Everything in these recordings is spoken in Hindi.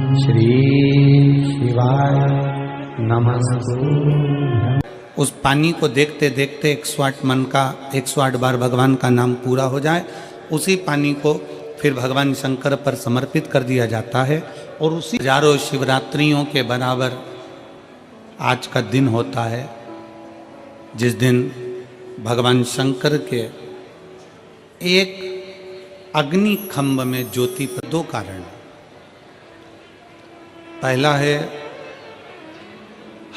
श्री शिवाय नमः। उस पानी को देखते देखते 108 मन का 108 बार भगवान का नाम पूरा हो जाए, उसी पानी को फिर भगवान शंकर पर समर्पित कर दिया जाता है। और उसी हजारों शिवरात्रियों के बराबर आज का दिन होता है, जिस दिन भगवान शंकर के एक अग्नि खंभ में ज्योति पर दो कारण। पहला है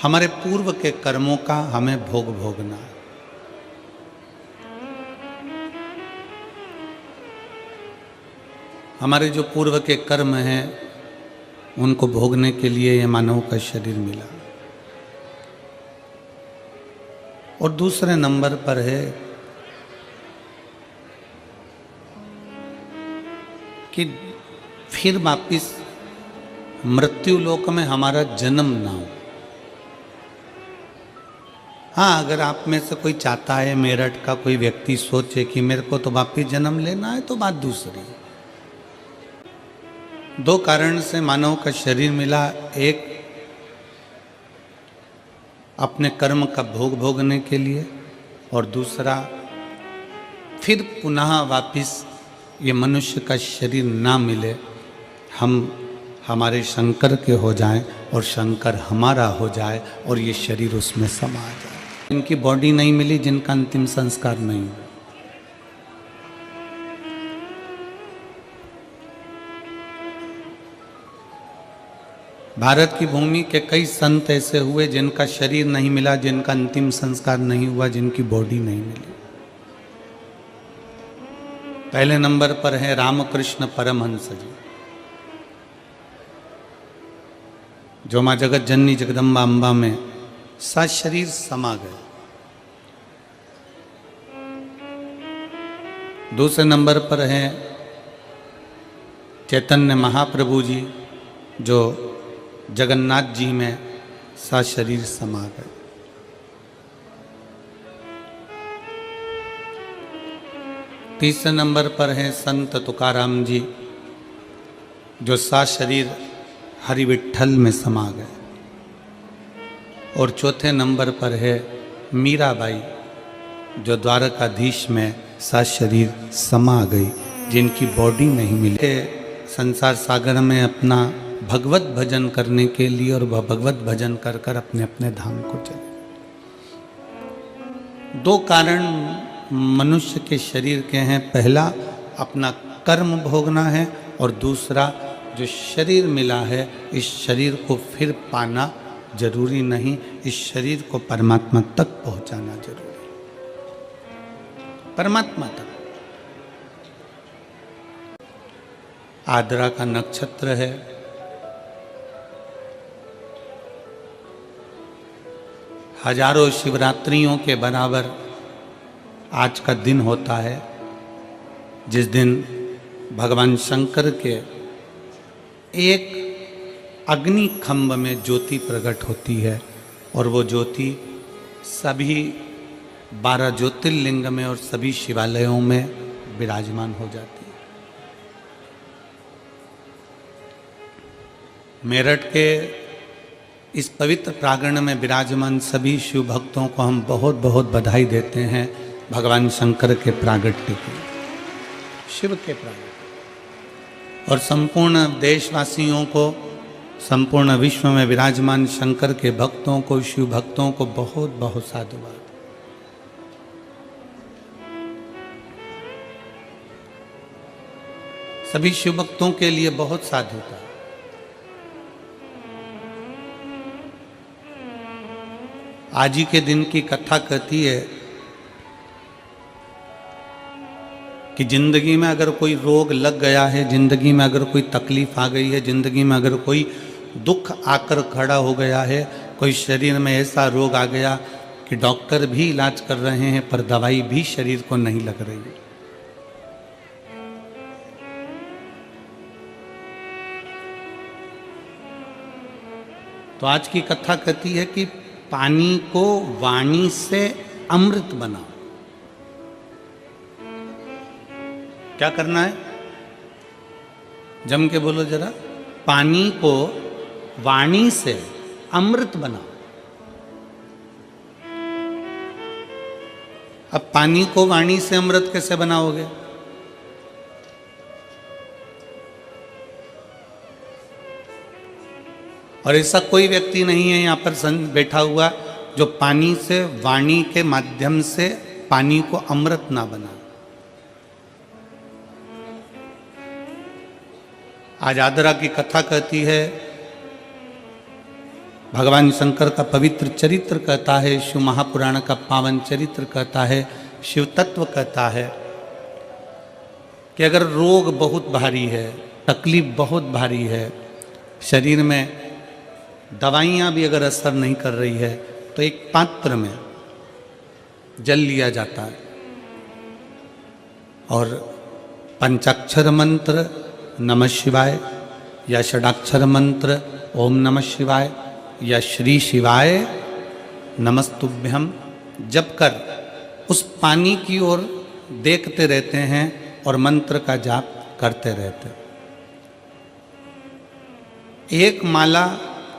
हमारे पूर्व के कर्मों का हमें भोग भोगना। हमारे जो पूर्व के कर्म हैं उनको भोगने के लिए यह मानव का शरीर मिला। और दूसरे नंबर पर है कि फिर वापिस मृत्यु लोक में हमारा जन्म ना हो। हाँ, अगर आप में से कोई चाहता है, मेरठ का कोई व्यक्ति सोचे कि मेरे को तो वापिस जन्म लेना है, तो बात दूसरी। दो कारण से मानव का शरीर मिला। एक अपने कर्म का भोग भोगने के लिए, और दूसरा फिर पुनः वापिस ये मनुष्य का शरीर ना मिले, हम हमारे शंकर के हो जाएं और शंकर हमारा हो जाए और ये शरीर उसमें समा जाए। इनकी बॉडी नहीं मिली जिनका अंतिम संस्कार नहीं हुआ। भारत की भूमि के कई संत ऐसे हुए जिनका शरीर नहीं मिला, जिनका अंतिम संस्कार नहीं हुआ, जिनकी बॉडी नहीं मिली। पहले नंबर पर है रामकृष्ण परमहंस जी, जो मां जगत जननी जगदम्बा अम्बा में सशरीर समा गए। दूसरे नंबर पर है चैतन्य महाप्रभु जी, जो जगन्नाथ जी में सशरीर समा गए। तीसरे नंबर पर है संत तुकाराम जी, जो सशरीर हरि विठ्ठल में समा गए। और चौथे नंबर पर है मीराबाई, जो द्वारकाधीश में सशरीर समा गई, जिनकी बॉडी नहीं मिली। संसार सागर में अपना भगवत भजन करने के लिए, और वह भगवत भजन कर कर अपने अपने धाम को चले। दो कारण मनुष्य के शरीर के हैं। पहला अपना कर्म भोगना है, और दूसरा जो शरीर मिला है, इस शरीर को फिर पाना जरूरी नहीं, इस शरीर को परमात्मा तक पहुंचाना जरूरी। परमात्मा तक। आद्रा का नक्षत्र है, हजारों शिवरात्रियों के बराबर आज का दिन होता है, जिस दिन भगवान शंकर के एक अग्नि खंभ में ज्योति प्रकट होती है। और वो ज्योति सभी 12 ज्योतिर्लिंग में और सभी शिवालयों में विराजमान हो जाती है। मेरठ के इस पवित्र प्रांगण में विराजमान सभी शिव भक्तों को हम बहुत बहुत बधाई देते हैं भगवान शंकर के प्रागट्य की, शिव के प्रागट्य। और संपूर्ण देशवासियों को, संपूर्ण विश्व में विराजमान शंकर के भक्तों को, शिव भक्तों को बहुत बहुत साधुवाद। सभी शिव भक्तों के लिए बहुत साधुता। आज ही के दिन की कथा कहती है कि जिंदगी में अगर कोई रोग लग गया है, जिंदगी में अगर कोई तकलीफ आ गई है, जिंदगी में अगर कोई दुख आकर खड़ा हो गया है, कोई शरीर में ऐसा रोग आ गया कि डॉक्टर भी इलाज कर रहे हैं पर दवाई भी शरीर को नहीं लग रही है, तो आज की कथा कहती है कि पानी को वाणी से अमृत बनाओ। क्या करना है? जम के बोलो जरा। पानी को वाणी से अमृत बनाओ। अब पानी को वाणी से अमृत कैसे बनाओगे? और ऐसा कोई व्यक्ति नहीं है यहां पर बैठा हुआ जो पानी से, वाणी के माध्यम से पानी को अमृत ना बना। आज आदरा की कथा कहती है, भगवान शंकर का पवित्र चरित्र कहता है, शिव महापुराण का पावन चरित्र कहता है, शिव तत्व कहता है कि अगर रोग बहुत भारी है, तकलीफ बहुत भारी है, शरीर में दवाइयाँ भी अगर असर नहीं कर रही है, तो एक पात्र में जल लिया जाता है और पंचाक्षर मंत्र नमः शिवाय या षडाक्षर मंत्र ओम नमः शिवाय या श्री शिवाय नमस्तुभ्यम जप कर उस पानी की ओर देखते रहते हैं और मंत्र का जाप करते रहते हैं। एक माला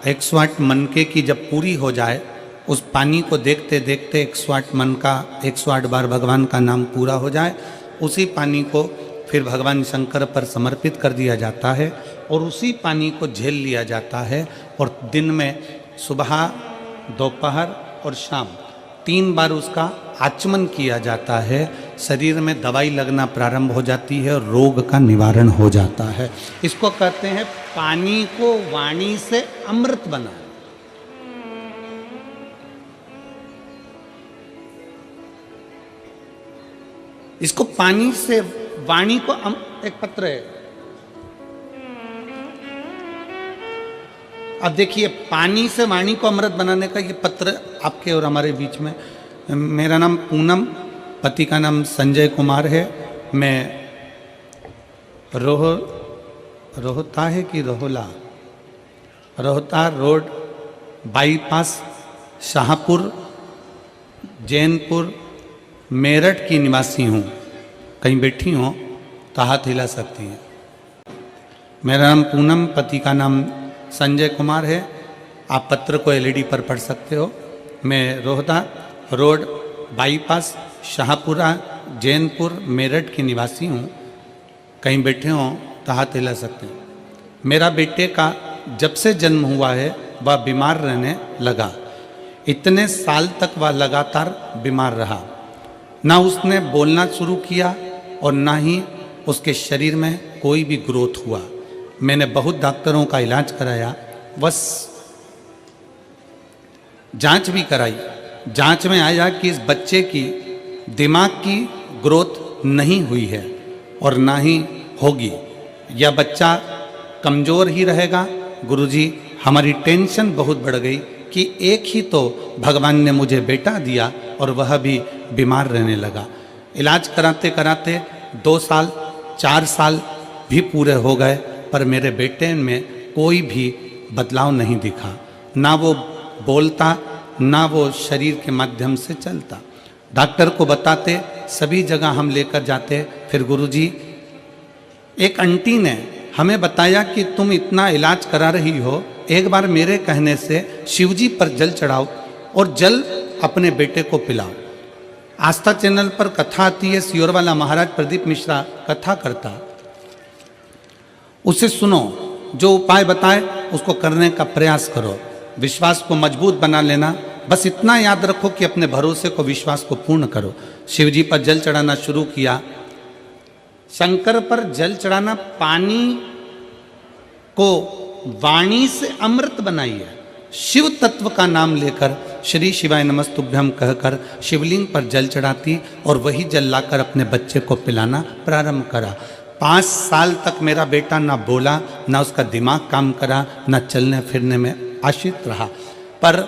108 मनके की जब पूरी हो जाए, उस पानी को देखते देखते 108 मन का 108 बार भगवान का नाम पूरा हो जाए, उसी पानी को फिर भगवान शंकर पर समर्पित कर दिया जाता है और उसी पानी को झेल लिया जाता है और दिन में सुबह, दोपहर और शाम 3 बार उसका आचमन किया जाता है। शरीर में दवाई लगना प्रारंभ हो जाती है और रोग का निवारण हो जाता है। इसको कहते हैं पानी को वाणी से अमृत बना। इसको पानी से वाणी को एक पत्र है। अब देखिए, पानी से वाणी को अमृत बनाने का ये पत्र आपके और हमारे बीच में। मेरा नाम पूनम, पति का नाम संजय कुमार है। मैं रोहता है कि रोहता रोड बाईपास शाहपुर जैनपुर मेरठ की निवासी हूँ। कहीं बैठी हो तो हाथ हिला सकती हैं। मेरा नाम पूनम, पति का नाम संजय कुमार है। आप पत्र को एलईडी पर पढ़ सकते हो। मैं रोहता रोड बाईपास शाहपुरा जैनपुर मेरठ की निवासी हूँ। कहीं बैठे हो तो हाथ हिला सकते हैं। मेरा बेटे का जब से जन्म हुआ है वह बीमार रहने लगा। इतने साल तक वह लगातार बीमार रहा। ना उसने बोलना शुरू किया और ना ही उसके शरीर में कोई भी ग्रोथ हुआ। मैंने बहुत डॉक्टरों का इलाज कराया, बस जांच भी कराई। जांच में आया कि इस बच्चे की दिमाग की ग्रोथ नहीं हुई है और ना ही होगी। यह बच्चा कमज़ोर ही रहेगा। गुरुजी, हमारी टेंशन बहुत बढ़ गई कि एक ही तो भगवान ने मुझे बेटा दिया और वह भी बीमार रहने लगा। इलाज कराते कराते 2 साल 4 साल भी पूरे हो गए, पर मेरे बेटे में कोई भी बदलाव नहीं दिखा। ना वो बोलता, ना वो शरीर के माध्यम से चलता। डॉक्टर को बताते, सभी जगह हम लेकर जाते। फिर गुरुजी, एक आंटी ने हमें बताया कि तुम इतना इलाज करा रही हो, एक बार मेरे कहने से शिवजी पर जल चढ़ाओ और जल अपने बेटे को पिलाओ। आस्था चैनल पर कथा आती है, सियोर वाला महाराज प्रदीप मिश्रा कथा करता, उसे सुनो, जो उपाय बताए उसको करने का प्रयास करो, विश्वास को मजबूत बना लेना। बस इतना याद रखो कि अपने भरोसे को, विश्वास को पूर्ण करो। शिवजी पर जल चढ़ाना शुरू किया। शंकर पर जल चढ़ाना, पानी को वाणी से अमृत बनाइए। शिव तत्व का नाम लेकर श्री शिवाय नमस्तुभ्यम कहकर शिवलिंग पर जल चढ़ाती और वही जल लाकर अपने बच्चे को पिलाना प्रारंभ करा। 5 साल तक मेरा बेटा ना बोला, ना उसका दिमाग काम करा, ना चलने फिरने में आश्रित रहा। पर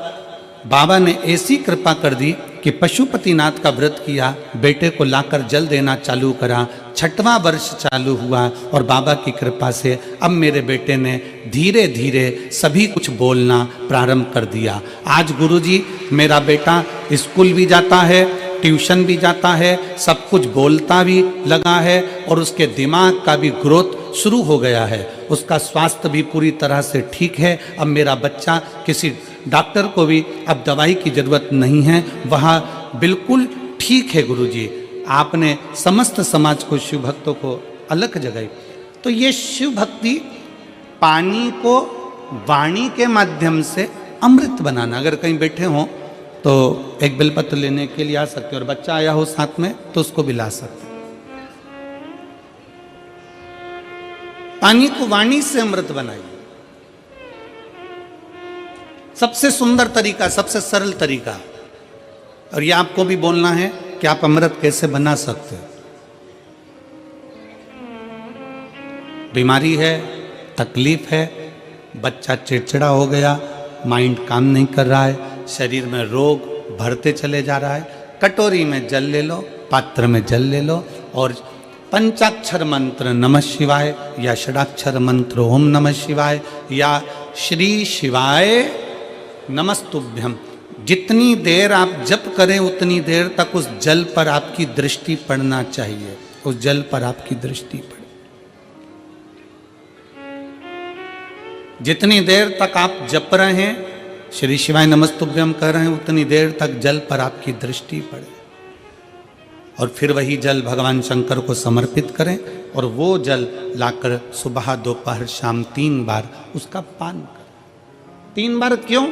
बाबा ने ऐसी कृपा कर दी कि पशुपतिनाथ का व्रत किया, बेटे को लाकर जल देना चालू करा। 6वां वर्ष चालू हुआ और बाबा की कृपा से अब मेरे बेटे ने धीरे धीरे सभी कुछ बोलना प्रारंभ कर दिया। आज गुरुजी, मेरा बेटा स्कूल भी जाता है, ट्यूशन भी जाता है, सब कुछ बोलता भी लगा है और उसके दिमाग का भी ग्रोथ शुरू हो गया है, उसका स्वास्थ्य भी पूरी तरह से ठीक है। अब मेरा बच्चा किसी डॉक्टर को भी अब दवाई की जरूरत नहीं है, वह बिल्कुल ठीक है। गुरुजी आपने समस्त समाज को, शिव भक्तों को अलग जगाई। तो ये शिव भक्ति पानी को वाणी के माध्यम से अमृत बनाना। अगर कहीं बैठे हों तो एक बेलपत्र लेने के लिए आ सकते, और बच्चा आया हो साथ में तो उसको भी ला सकते। पानी को वाणी से अमृत बनाइए। सबसे सुंदर तरीका, सबसे सरल तरीका। और ये आपको भी बोलना है कि आप अमृत कैसे बना सकते हो। बीमारी है, तकलीफ है, बच्चा चिड़चिड़ा हो गया, माइंड काम नहीं कर रहा है, शरीर में रोग भरते चले जा रहा है, कटोरी में जल ले लो, पात्र में जल ले लो और पंचाक्षर मंत्र नमः शिवाय या षडाक्षर मंत्र ओम नमः शिवाय या श्री शिवाय नमस्तुभ्यम, जितनी देर आप जप करें उतनी देर तक उस जल पर आपकी दृष्टि पड़ना चाहिए, उस जल पर आपकी दृष्टि पड़े। जितनी देर तक आप जप रहे हैं, श्री शिवाय नमस्तुभ्यम कह रहे हैं, उतनी देर तक जल पर आपकी दृष्टि पड़े और फिर वही जल भगवान शंकर को समर्पित करें और वो जल लाकर सुबह दोपहर शाम 3 बार उसका पान करें। 3 बार क्यों?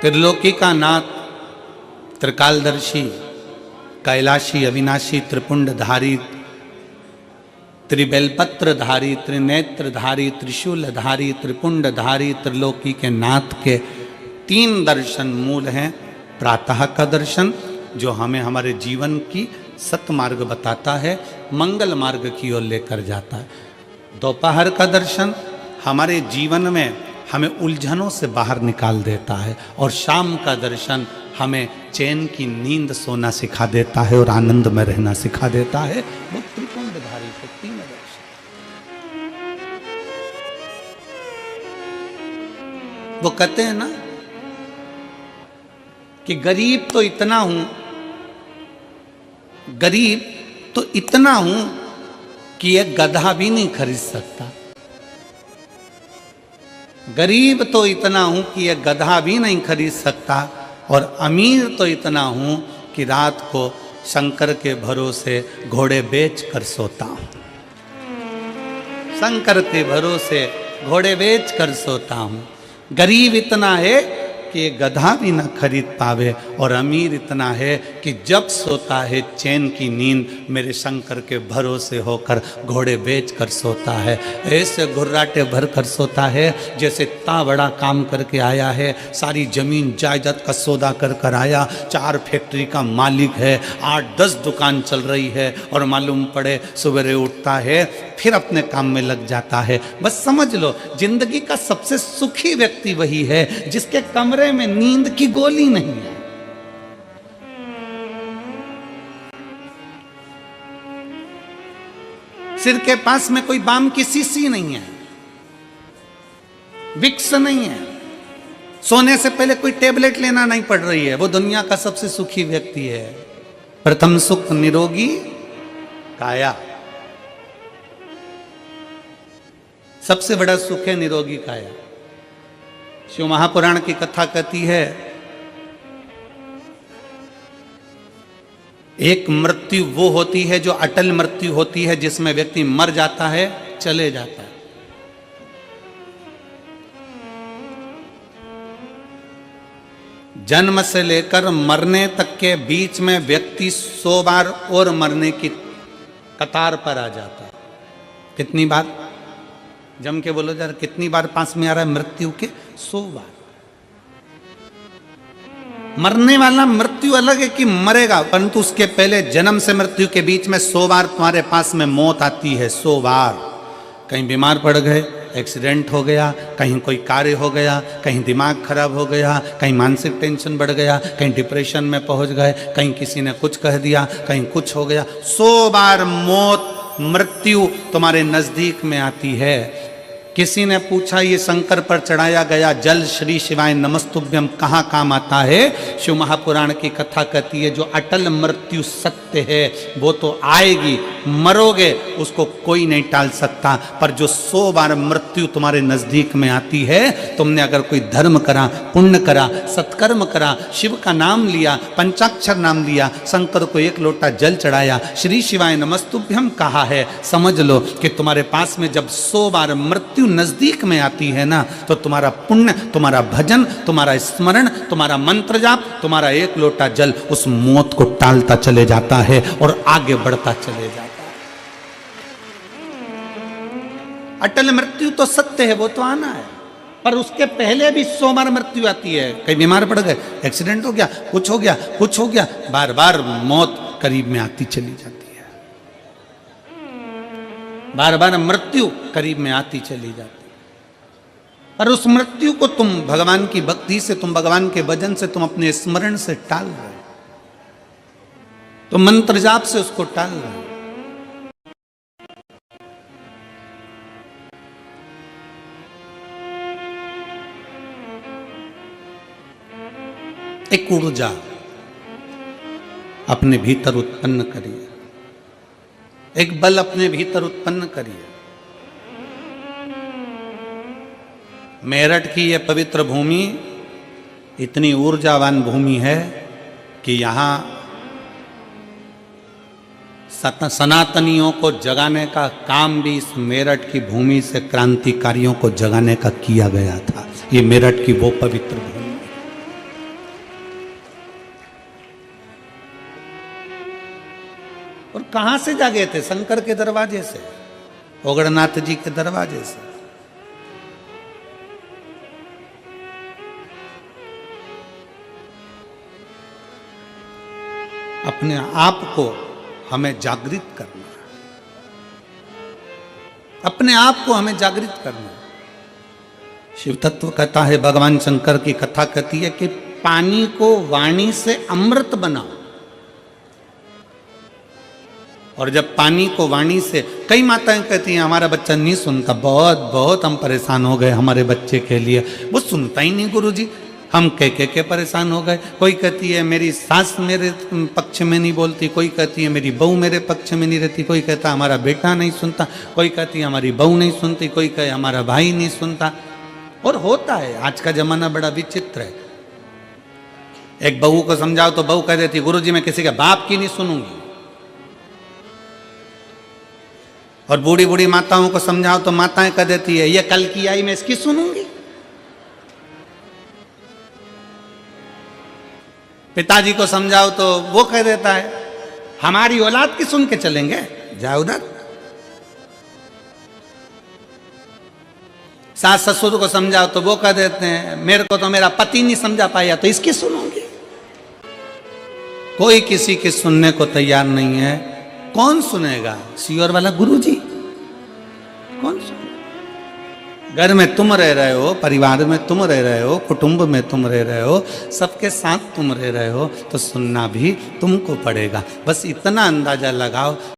त्रिलोकी का नाथ, त्रिकालदर्शी, कैलाशी, अविनाशी, त्रिपुंडधारी, त्रिबेलपत्रधारी, त्रिनेत्रधारी, त्रिशूलधारी, त्रिपुंडधारी, त्रिलोकी के नाथ के 3 दर्शन मूल हैं। प्रातः का दर्शन जो हमें हमारे जीवन की सतमार्ग बताता है, मंगल मार्ग की ओर लेकर जाता है। दोपहर का दर्शन हमारे जीवन में हमें उलझनों से बाहर निकाल देता है और शाम का दर्शन हमें चैन की नींद सोना सिखा देता है और आनंद में रहना सिखा देता है। वो त्रिपुंडधारी को 3 दर्शन। वो कहते हैं ना कि गरीब तो इतना हूं, गरीब तो इतना हूं कि एक गधा भी नहीं खरीद सकता। गरीब तो इतना हूं कि एक गधा भी नहीं खरीद सकता और अमीर तो इतना हूं कि रात को शंकर के भरोसे घोड़े बेच कर सोता हूं। शंकर के भरोसे घोड़े बेच कर सोता हूं। गरीब इतना है कि गधा भी न खरीद पावे और अमीर इतना है कि जब सोता है चैन की नींद मेरे शंकर के भरोसे होकर घोड़े बेच कर सोता है। ऐसे घुर्राटे भर कर सोता है जैसे इतना बड़ा काम करके आया है, सारी जमीन जायदाद का सौदा कर कर आया, 4 फैक्ट्री का मालिक है, 8-10 दुकान चल रही है और मालूम पड़े सवेरे उठता है फिर अपने काम में लग जाता है। बस समझ लो जिंदगी का सबसे सुखी व्यक्ति वही है जिसके कमरे में नींद की गोली नहीं है। सिर के पास में कोई बाम की शीशी नहीं है, विक्स नहीं है, सोने से पहले कोई टेबलेट लेना नहीं पड़ रही है। वो दुनिया का सबसे सुखी व्यक्ति है। प्रथम सुख निरोगी काया, सबसे बड़ा सुख है निरोगी काया। शिव महापुराण की कथा कहती है एक मृत्यु वो होती है जो अटल मृत्यु होती है, जिसमें व्यक्ति मर जाता है, चले जाता है। जन्म से लेकर मरने तक के बीच में व्यक्ति 100 बार और मरने की कतार पर आ जाता है। कितनी बार? जम के बोलो जरा, कितनी बार पास में आ रहा है मृत्यु के? 100 बार। मरने वाला मृत्यु अलग है कि मरेगा, परंतु उसके पहले जन्म से मृत्यु के बीच में 100 बार तुम्हारे पास में मौत आती है। 100 बार। कहीं बीमार पड़ गए, एक्सीडेंट हो गया, कहीं कोई कार्य हो गया, कहीं दिमाग खराब हो गया, कहीं मानसिक टेंशन बढ़ गया, कहीं डिप्रेशन में पहुंच गए, कहीं किसी ने कुछ कह दिया, कहीं कुछ हो गया। 100 बार मौत मृत्यु तुम्हारे नजदीक में आती है। किसी ने पूछा ये शंकर पर चढ़ाया गया जल श्री शिवाय नमस्तुभ्यम कहाँ काम आता है? शिव महापुराण की कथा कहती है जो अटल मृत्यु सत्य है वो तो आएगी, मरोगे उसको कोई नहीं टाल सकता। पर जो 100 बार मृत्यु तुम्हारे नजदीक में आती है, तुमने अगर कोई धर्म करा, पुण्य करा, सत्कर्म करा, शिव का नाम लिया, पंचाक्षर नाम लिया, शंकर को 1 लोटा जल चढ़ाया, श्री शिवाय नमस्तुभ्यम कहा है, समझ लो कि तुम्हारे पास में जब 100 बार मृत्यु नजदीक में आती है ना, तो तुम्हारा पुण्य, तुम्हारा भजन, तुम्हारा स्मरण, तुम्हारा मंत्र जाप, तुम्हारा 1 लोटा जल उस मौत को टालता चले जाता है और आगे बढ़ता चले जाता है। अटल मृत्यु तो सत्य है, वो तो आना है, पर उसके पहले भी 100 बार मृत्यु आती है। कहीं बीमार पड़ गए, एक्सीडेंट हो गया, कुछ हो गया, कुछ हो गया, बार बार मौत करीब में आती चली जाती है, बार बार मृत्यु करीब में आती चली जाती। पर उस मृत्यु को तुम भगवान की भक्ति से, तुम भगवान के भजन से, तुम अपने स्मरण से टाल रहे हो, तुम मंत्र जाप से उसको टाल रहे हो। एक ऊर्जा अपने भीतर उत्पन्न करिए, एक बल अपने भीतर उत्पन्न करिए। मेरठ की यह पवित्र भूमि इतनी ऊर्जावान भूमि है कि यहाँ सनातनियों को जगाने का काम भी इस मेरठ की भूमि से क्रांतिकारियों को जगाने का किया गया था। ये मेरठ की वो पवित्र भूमि। और कहां से जागे थे? शंकर के दरवाजे से, ओगड़नाथ जी के दरवाजे से। अपने आप को हमें जागृत करना, अपने आप को हमें जागृत करना। शिव तत्व कहता है, भगवान शंकर की कथा कहती है कि पानी को वाणी से अमृत बनाओ। और जब पानी को वाणी से, कई माताएं कहती हैं हमारा बच्चा नहीं सुनता, बहुत बहुत हम परेशान हो गए हमारे बच्चे के लिए, वो सुनता ही नहीं गुरुजी, हम कह के परेशान हो गए। कोई कहती है मेरी सास मेरे पक्ष में नहीं बोलती, कोई कहती है मेरी बहू मेरे पक्ष में नहीं रहती, कोई कहता हमारा बेटा नहीं सुनता, कोई कहती है हमारी बहू नहीं सुनती, कोई कहे हमारा भाई नहीं सुनता। और होता है, आज का जमाना बड़ा विचित्र है। एक बहू को समझाओ तो बहू कह देती गुरुजी मैं किसी के बाप की नहीं सुनूंगी। और बूढ़ी बूढ़ी माताओं को समझाओ तो माताएं कह देती है ये कल की आई मैं इसकी सुनूंगी। पिताजी को समझाओ तो वो कह देता है हमारी औलाद की सुन के चलेंगे, जाओ उधर। सास ससुर को समझाओ तो वो कह देते हैं मेरे को तो मेरा पति नहीं समझा पाया तो इसकी सुनूंगी। कोई किसी की सुनने को तैयार नहीं है। कौन सुनेगा? सियोर वाला गुरुजी कौन सुनेगा? घर में तुम रह रहे हो, परिवार में तुम रह रहे हो, कुटुंब में तुम रह रहे हो, सबके साथ तुम रह रहे हो, तो सुनना भी तुमको पड़ेगा। बस इतना अंदाजा लगाओ